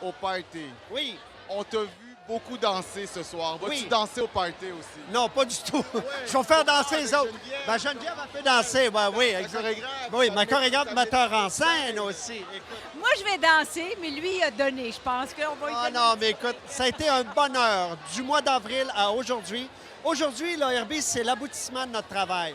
au party. Oui. On t'a vu beaucoup danser ce soir. Vas-tu Oui. danser au party aussi? Non, pas du tout. Je vais faire danser les autres. Geneviève. Ben, Geneviève a fait danser, ben, oui. La chorégraphe, Oui, ça ma chorégraphe ça metteur en met- scène aussi. Écoute. Moi, je vais danser, mais lui, il a donné. Je pense qu'on va lui Ah donner. non, mais écoute, ça a été un bonheur du mois d'avril à aujourd'hui. Aujourd'hui, là, Herbie, c'est l'aboutissement de notre travail.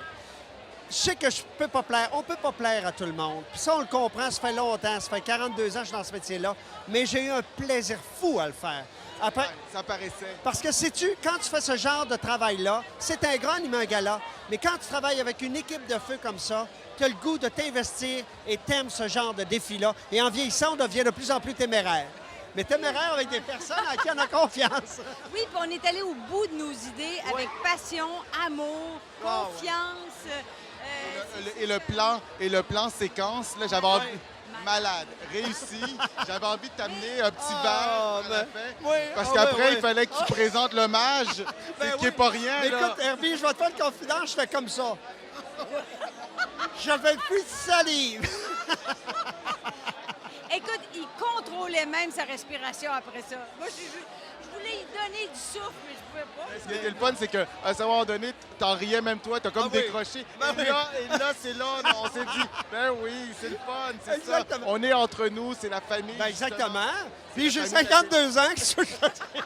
Je sais que je peux pas plaire, on peut pas plaire à tout le monde. Puis ça, on le comprend, ça fait longtemps, ça fait 42 ans que je suis dans ce métier-là, mais j'ai eu un plaisir fou à le faire. Après, Ouais, ça paraissait. parce que sais-tu, quand tu fais ce genre de travail-là, c'est un grand animer un gala, mais quand tu travailles avec une équipe de feu comme ça, tu as le goût de t'investir et t'aimes ce genre de défi-là. Et en vieillissant, on devient de plus en plus téméraire. Mais téméraire avec des personnes à qui on a confiance. Oui, puis on est allé au bout de nos idées avec passion, amour, Wow. confiance. Et le plan séquence, là, j'avais envie... Ouais. Malade, réussi. J'avais envie de t'amener un petit Ah, verre à la ben, fin. oui, Parce ah, qu'après, oui, oui. il fallait que tu présentes l'hommage. Ben C'est qui oui. est pas rien, Mais là. écoute, Herbie, je vais te faire une confidence, je fais comme ça. J'avais plus de salive. Écoute, il contrôlait même sa respiration après ça. Moi, je voulais lui donner du souffle, mais je pouvais pas. Ce qui était le fun, c'est qu'à un certain moment donné, t'en riais même toi, t'as comme Ah oui. décroché. Ben oui. Et là, c'est là, on s'est dit, ben oui, c'est le fun, c'est ça. Exactement. On est entre nous, c'est la famille. Ben justement. exactement. Puis j'ai famille 52 ans, qu'est-ce que je te dis?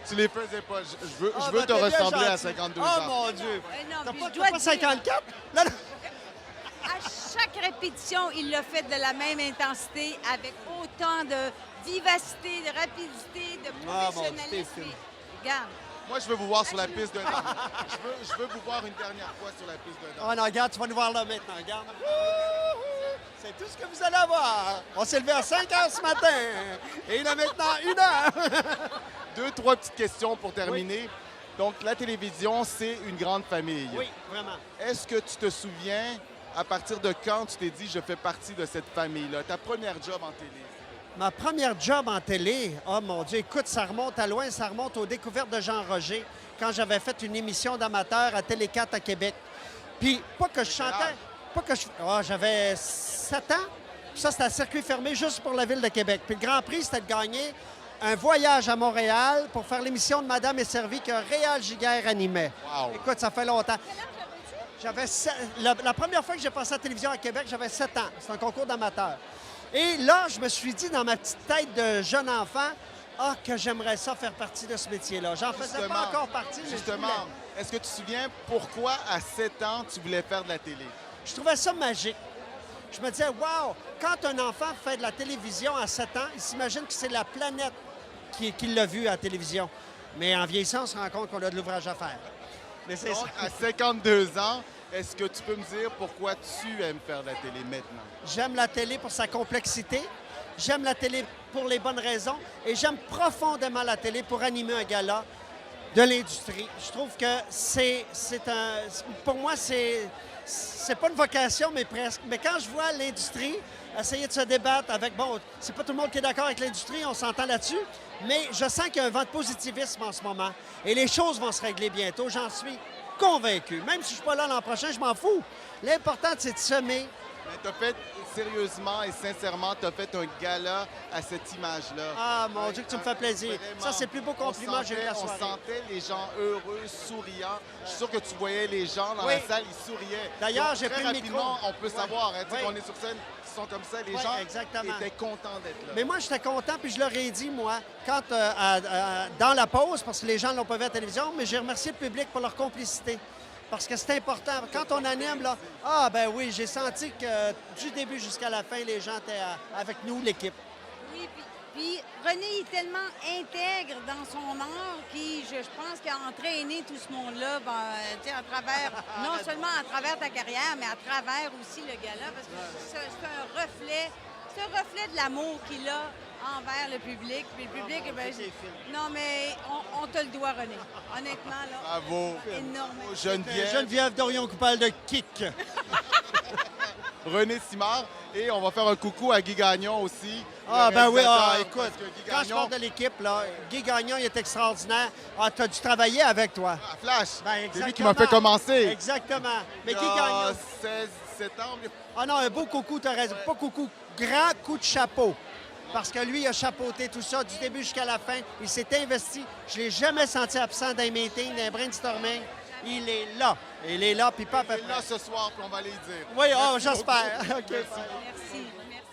Tu les faisais pas. Je veux, Ah, je veux ben, te t'es bien ressembler à gentil. 52 Oh ans. mon Dieu. Non, T'as puis pas, je dois t'as pas dire, 54? Non, non. à chaque répétition, il l'a fait de la même intensité, avec autant de vivacité, de rapidité, de Ah, mon professionnalisme. Dieu, Regarde. Moi, je veux vous voir sur la piste de danse. Je veux vous voir une dernière fois sur la piste de danse. Oh non, regarde, tu vas nous voir là maintenant, regarde. C'est tout ce que vous allez avoir. On s'est levé à 5 heures ce matin. Et il est maintenant 1 heure. Deux, trois petites questions pour terminer. Donc, la télévision, c'est une grande famille. Oui, vraiment. Est-ce que tu te souviens, à partir de quand tu t'es dit, je fais partie de cette famille-là? Ta première job en télé? Ma première job en télé, oh mon Dieu, écoute, ça remonte à loin, ça remonte aux découvertes de Jean Roger, quand j'avais fait une émission d'amateur à Télé 4 à Québec. Puis, pas que je chantais, pas que je... Oh, j'avais 7 ans, puis ça, c'était à circuit fermé juste pour la ville de Québec. Puis le Grand Prix, c'était de gagner un voyage à Montréal pour faire l'émission de Madame est servie que Réal Giguère animait. Wow. Écoute, ça fait longtemps. J'avais la première fois que j'ai passé à la télévision à Québec, j'avais 7 ans. C'est un concours d'amateur. Et là, je me suis dit dans ma petite tête de jeune enfant, ah, que j'aimerais ça faire partie de ce métier-là. J'en faisais Justement, pas encore partie, mais je Justement, voulais. est-ce que tu te souviens pourquoi à 7 ans, tu voulais faire de la télé? Je trouvais ça magique. Je me disais, wow, quand un enfant fait de la télévision à 7 ans, il s'imagine que c'est la planète qui l'a vu à la télévision. Mais en vieillissant, on se rend compte qu'on a de l'ouvrage à faire. Mais c'est ça. Donc, à 52 ans, est-ce que tu peux me dire pourquoi tu aimes faire de la télé maintenant? J'aime la télé pour sa complexité. J'aime la télé pour les bonnes raisons. Et j'aime profondément la télé pour animer un gala de l'industrie. Je trouve que c'est un... Pour moi, c'est pas une vocation, mais presque. Mais quand je vois l'industrie essayer de se débattre avec... Bon, c'est pas tout le monde qui est d'accord avec l'industrie, on s'entend là-dessus, mais je sens qu'il y a un vent de positivisme en ce moment. Et les choses vont se régler bientôt, j'en suis convaincu. Même si je suis pas là l'an prochain, je m'en fous. L'important, c'est de semer. Mais tu as fait, sérieusement et sincèrement, tu as fait un gala à cette image-là. Ah, mon Dieu, que tu me fais plaisir. Vraiment. Ça, c'est le plus beau compliment que j'ai eu la On soirée. sentait les gens heureux, souriants. Je suis sûr que tu voyais les gens dans Oui. la salle, ils souriaient. D'ailleurs, Donc, j'ai très pris le micro. rapidement, on peut Ouais. savoir, hein, tu sais, Oui. qu'on est sur scène, ils sont comme ça, les Oui, gens exactement. étaient contents d'être là. Mais moi, j'étais content, puis je leur ai dit, moi, quand dans la pause, parce que les gens ne l'ont pas vu à la télévision, mais j'ai remercié le public pour leur complicité. Parce que c'est important. Quand on anime, là, ah ben oui, j'ai senti que du début jusqu'à la fin, les gens étaient avec nous, l'équipe. Oui, puis René est tellement intègre dans son art je pense qu'il a entraîné tout ce monde-là tu sais, à travers, non seulement à travers ta carrière, mais à travers aussi le gala, parce que c'est un reflet de l'amour qu'il a envers le public. Puis le public, ben, non, mais on te le doit, René. Honnêtement, là. Bravo. Énormément. Geneviève Dorion-Coupal de Kick. René Simard. Et on va faire un coucou à Guy Gagnon aussi. Ah, le ben oui, réalisateur, écoute, parce que Guy quand je Gagnon, parle de l'équipe, là, Guy Gagnon, il est extraordinaire. Ah, tu as dû travailler avec toi. à Flash, Ben, c'est lui qui m'a fait commencer. Exactement. Mais Il Guy y a Gagnon... 16, 17 ans. Ah non, un beau coucou, t'as raison. Pas coucou, grand coup de chapeau. parce que lui, il a chapeauté tout ça du début jusqu'à la fin. Il s'est investi. Je ne l'ai jamais senti absent d'un meeting, d'un brainstorming. Il est là. Il est là, puis pas à peu Il est près. là ce soir, puis on va aller y dire. Oui, oh, Merci j'espère. beaucoup. OK, Merci. bye. Merci.